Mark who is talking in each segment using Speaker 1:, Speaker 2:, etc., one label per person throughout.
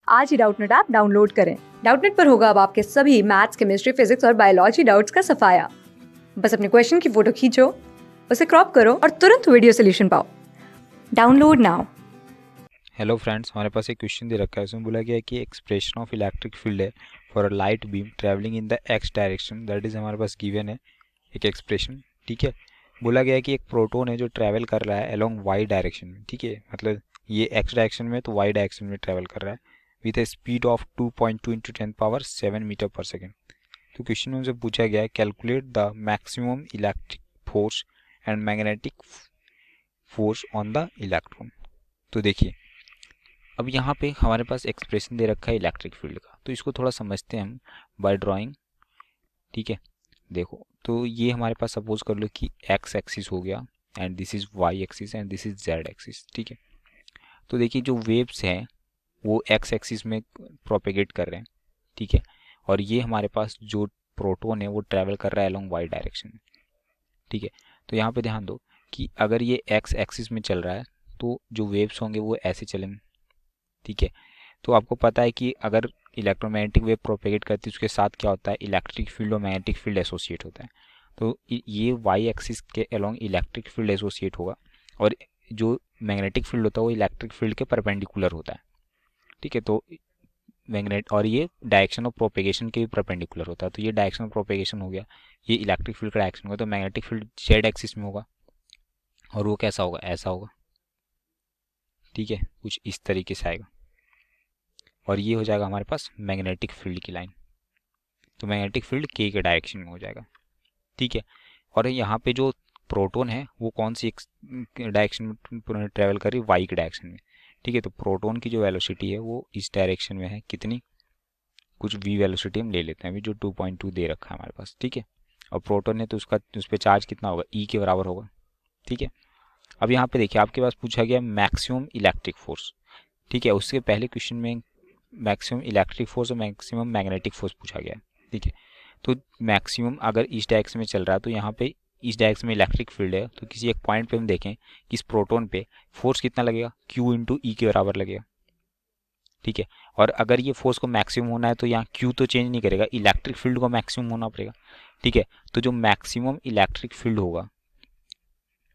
Speaker 1: आज ही Doubtnut app download करें। Doubtnut पर होगा अब आपके सभी मैथ्स, केमिस्ट्री, फिजिक्स और बायोलॉजी डाउट्स का सफाया। बस अपने क्वेश्चन की फोटो खींचो, उसे क्रॉप करो और तुरंत वीडियो सोल्यूशन पाओ। Download now.
Speaker 2: हेलो फ्रेंड्स, हमारे पास एक क्वेश्चन दे रखा है। उसमें बोला गया है कि एक्सप्रेशन ऑफ इलेक्ट्रिक फील्ड है for a light beam travelling in the x direction. That is हमारे पास गिवन है एक एक्सप्रेशन। ठीक है, बोला गया है कि एक प्रोटॉन है जो ट्रैवल कर रहा है अलोंग वाई डायरेक्शन में। ठीक है, मतलब ये एक्स डायरेक्शन में तो वाई डायरेक्शन में ट्रैवल कर रहा है with a speed of 2.2 into 10⁻7 metre पर सेकेंड। तो क्वेश्चन में उनसे पूछा गया है calculate the maximum electric force and magnetic force on the electron. तो देखिए, अब यहाँ पे हमारे पास एक्सप्रेशन दे रखा है इलेक्ट्रिक फील्ड का, तो इसको थोड़ा समझते हैं हम बाय ड्राइंग। ठीक है, देखो तो ये हमारे पास सपोज कर लो कि एक्स एक्सिस हो गया and this is Y axis and this is Z axis. ठीक है, तो देखिए जो वेव्स हैं वो एक्स एक्सिस में प्रोपेगेट कर रहे हैं। ठीक है, और ये हमारे पास जो प्रोटोन है वो ट्रैवल कर रहा है अलोंग वाई डायरेक्शन में। ठीक है, तो यहाँ पे ध्यान दो कि अगर ये एक्स एक्सिस में चल रहा है तो जो वेव्स होंगे वो ऐसे चलेंगे। ठीक है, तो आपको पता है कि अगर इलेक्ट्रोमैग्नेटिक वेव प्रोपेगेट करती है उसके साथ क्या होता है, इलेक्ट्रिक फील्ड और मैग्नेटिक फील्ड एसोसिएट होता है। तो ये वाई एक्सिस के अलोंग इलेक्ट्रिक फील्ड एसोसिएट होगा और जो मैग्नेटिक फील्ड होता है वो इलेक्ट्रिक फील्ड के परपेंडिकुलर होता है। ठीक है, तो मैग्नेट और ये डायरेक्शन ऑफ प्रोपेगेशन के भी परपेंडिकुलर होता है। तो ये डायरेक्शन ऑफ प्रोपेगेशन हो गया, ये इलेक्ट्रिक फील्ड का डायरेक्शन होगा। तो मैग्नेटिक फील्ड जेड एक्सिस में होगा और वो कैसा होगा, ऐसा होगा। ठीक है, कुछ इस तरीके से आएगा और ये हो जाएगा हमारे पास मैग्नेटिक फील्ड की लाइन। तो मैग्नेटिक फील्ड के डायरेक्शन में हो जाएगा। ठीक है, और यहाँ पे जो प्रोटोन है वो कौन सी डायरेक्शन में ट्रेवल कर रही है, वाई के डायरेक्शन में। ठीक है, तो प्रोटोन की जो वेलोसिटी है वो इस डायरेक्शन में है, कितनी, कुछ वी वेलोसिटी हम ले लेते हैं अभी, जो 2.2 दे रखा है हमारे पास। ठीक है, और प्रोटोन है तो उसका उस पर चार्ज कितना होगा, ई के बराबर होगा। ठीक है, अब यहाँ पे देखिए आपके पास पूछा गया मैक्सिमम इलेक्ट्रिक फोर्स। ठीक है, उसके पहले क्वेश्चन में मैक्सिमम इलेक्ट्रिक फोर्स और मैक्सिमम मैग्नेटिक फोर्स पूछा गया है। ठीक है, तो मैक्सिमम अगर इस डायरेक्शन में चल रहा है तो यहाँ पे इस डायरेक्शन में इलेक्ट्रिक फील्ड है, तो किसी एक पॉइंट पे हम देखें कि इस प्रोटोन पे फोर्स कितना लगेगा, Q इंटू ई के बराबर लगेगा। ठीक है, और अगर ये फोर्स को मैक्सिमम होना है तो यहाँ Q तो चेंज नहीं करेगा, इलेक्ट्रिक फील्ड को मैक्सिमम होना पड़ेगा। ठीक है, तो जो मैक्सिमम इलेक्ट्रिक फील्ड होगा,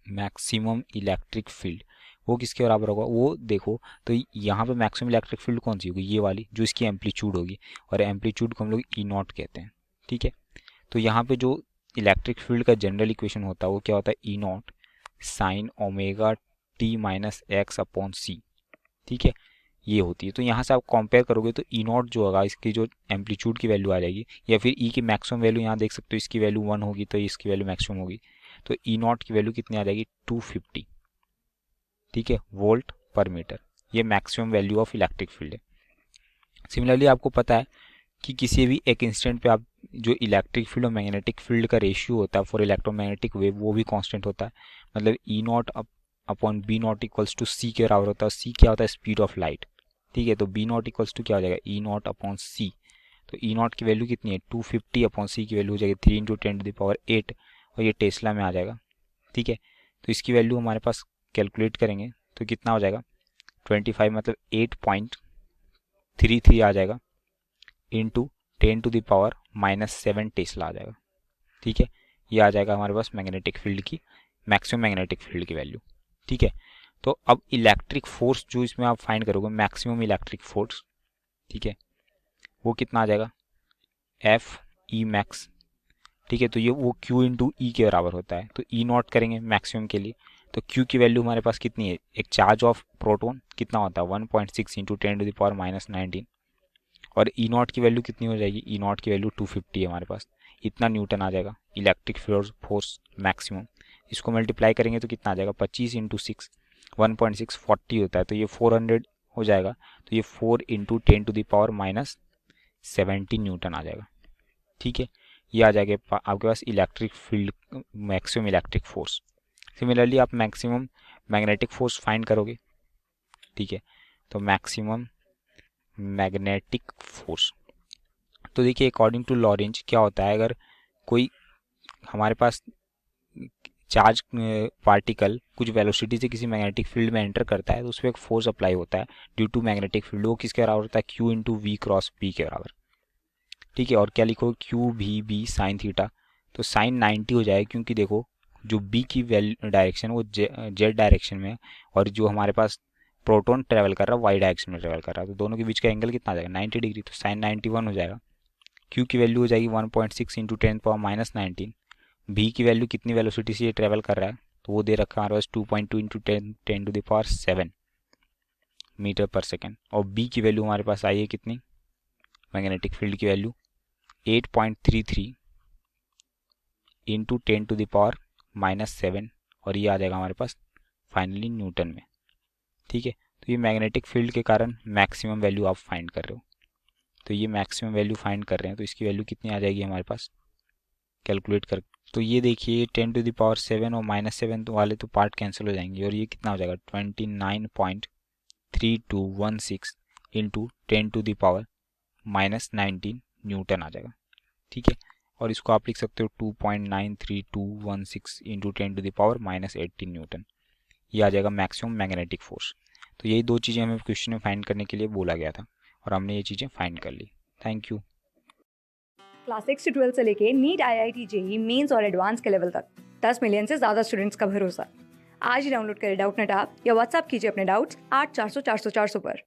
Speaker 2: मैक्सिमम इलेक्ट्रिक फील्ड वो किसके बराबर होगा, वो देखो तो यहाँ पे मैक्सिमम इलेक्ट्रिक फील्ड कौन सी होगी, ये वाली जो इसकी एम्पलीट्यूड होगी, और एम्पलीट्यूड को हम लोग ई नॉट कहते हैं। ठीक है, तो यहाँ पे जो इलेक्ट्रिक फील्ड का जनरल इक्वेशन होता है वो क्या होता है, E naught sine omega T minus X upon C. ठीक है, ये होती है। तो यहाँ से आप कंपेयर करोगे तो ई नॉट जो होगा इसकी जो एम्पलीट्यूड की वैल्यू आ जाएगी, या फिर ई की मैक्सिमम वैल्यू यहाँ देख सकते हो, इसकी वैल्यू 1 होगी तो इसकी वैल्यू मैक्सिमम होगी। तो ई नॉट की वैल्यू कितनी आ जाएगी, 250। ठीक है, वोल्ट पर मीटर। ये maximum value of electric field है। सिमिलरली आपको पता है कि किसी भी एक इंस्टेंट पे आप जो इलेक्ट्रिक फील्ड और मैग्नेटिक फील्ड का रेशियो होता है फॉर इलेक्ट्रोमैग्नेटिक वेव वो भी कांस्टेंट होता है। मतलब E naught upon B naught equals to C के बराबर होता है। सी क्या होता है, स्पीड ऑफ लाइट। ठीक है, तो बी नॉट इक्वल्स टू क्या हो जाएगा, ई नॉट अपॉन सी। तो ई नॉट की वैल्यू कितनी है, 250 अपॉन सी की वैल्यू हो जाएगी 3 इंटू 10⁸ और ये टेस्ला में आ जाएगा। ठीक है, तो इसकी वैल्यू हमारे पास कैलकुलेट करेंगे तो कितना हो जाएगा, 25 मतलब 8.33 आ जाएगा इंटू 10⁻⁻7 टेस्ला आ जाएगा। ठीक है, ये आ जाएगा हमारे पास मैग्नेटिक फील्ड की, मैक्सिमम मैग्नेटिक फील्ड की वैल्यू। ठीक है, तो अब इलेक्ट्रिक फोर्स जो इसमें आप फाइंड करोगे, मैक्सिमम इलेक्ट्रिक फोर्स, ठीक है, वो कितना आ जाएगा, एफ ई मैक्स। ठीक है, तो ये वो Q इंटू ई के बराबर होता है। तो ई नॉट करेंगे मैक्सिमम के लिए, तो Q की वैल्यू हमारे पास कितनी है, एक चार्ज ऑफ प्रोटॉन कितना होता है 1.6 इंटू 10⁻⁻19, और ई नॉट की वैल्यू कितनी हो जाएगी, ई नॉट की वैल्यू 250 है हमारे पास, इतना न्यूटन आ जाएगा इलेक्ट्रिक फोर्स मैक्सिमम। इसको मल्टीप्लाई करेंगे तो कितना आ जाएगा, 25 इंटू 6 1.6 40 होता है, तो ये 400 हो जाएगा। तो ये 4 इंटू 10⁻⁻17 न्यूटन आ जाएगा। ठीक है, ये आ जाएगा आपके पास electric field, maximum electric force. Similarly आप मैक्सिमम मैग्नेटिक फोर्स फाइंड करोगे। ठीक है, तो मैक्सिमम मैग्नेटिक फोर्स, तो देखिए अकॉर्डिंग टू लॉरेंज क्या होता है, अगर कोई हमारे पास चार्ज पार्टिकल कुछ वेलोसिटी से किसी मैग्नेटिक फील्ड में एंटर करता है तो उस पर एक फोर्स अप्लाई होता है ड्यू टू मैग्नेटिक फील्ड, वो किसके बराबर होता है, Q into V cross P के बराबर। ठीक है, और क्या लिखो, क्यू भी बी साइन थीटा, तो साइन 90 हो जाएगा क्योंकि देखो जो बी की डायरेक्शन वो जेड डायरेक्शन में है और जो हमारे पास प्रोटॉन ट्रेवल कर रहा है वाई डायरेक्शन में ट्रेवल कर रहा है, तो दोनों के बीच का एंगल कितना आ जाएगा, 90 डिग्री, तो साइन 91 हो जाएगा। क्यू की वैल्यू हो जाएगी 1.6 इंटू 10⁻19। बी की वैल्यू कितनी वेलोसिटी से ये ट्रेवल कर रहा है, तो वो दे रखा है हमारे पास 2.2 इंटू 10⁻7 मीटर पर सेकेंड, और बी की वैल्यू हमारे पास आई है कितनी, मैग्नेटिक फील्ड की वैल्यू 8.33 इंटू 10⁻⁻7, और ये आ जाएगा हमारे पास फाइनली न्यूटन में। ठीक है, तो ये मैग्नेटिक फील्ड के कारण मैक्सिमम वैल्यू आप फाइंड कर रहे हो, तो ये मैक्सिमम वैल्यू फाइंड कर रहे हैं, तो इसकी वैल्यू कितनी आ जाएगी हमारे पास कैलकुलेट कर, तो ये देखिए 10⁻7 और -7 तो वाले तो पार्ट कैंसिल हो जाएंगे और ये कितना हो जाएगा 29.3216 इंटू 10⁻⁻19 न्यूटन आ जाएगा। ठीक है, और इसको आप लिख सकते हो 2.93216 इंटू 10⁻⁻18 न्यूटन, ये आ जाएगा मैक्सिमम मैग्नेटिक फोर्स। तो यही दो चीज़ें हमें क्वेश्चन में फाइंड करने के लिए बोला गया था और हमने ये चीज़ें फाइंड कर ली। Thank you.
Speaker 1: क्लास 6 से 12 से लेके नीट, IIT, JEE मेंस और एडवांस के लेवल तक 10 मिलियन से ज़्यादा स्टूडेंट्स का भरोसा। आज ही डाउनलोड करें डाउटनेट ऐप या व्हाट्सएप कीजिए अपने डाउट्स 8400 400 400 पर।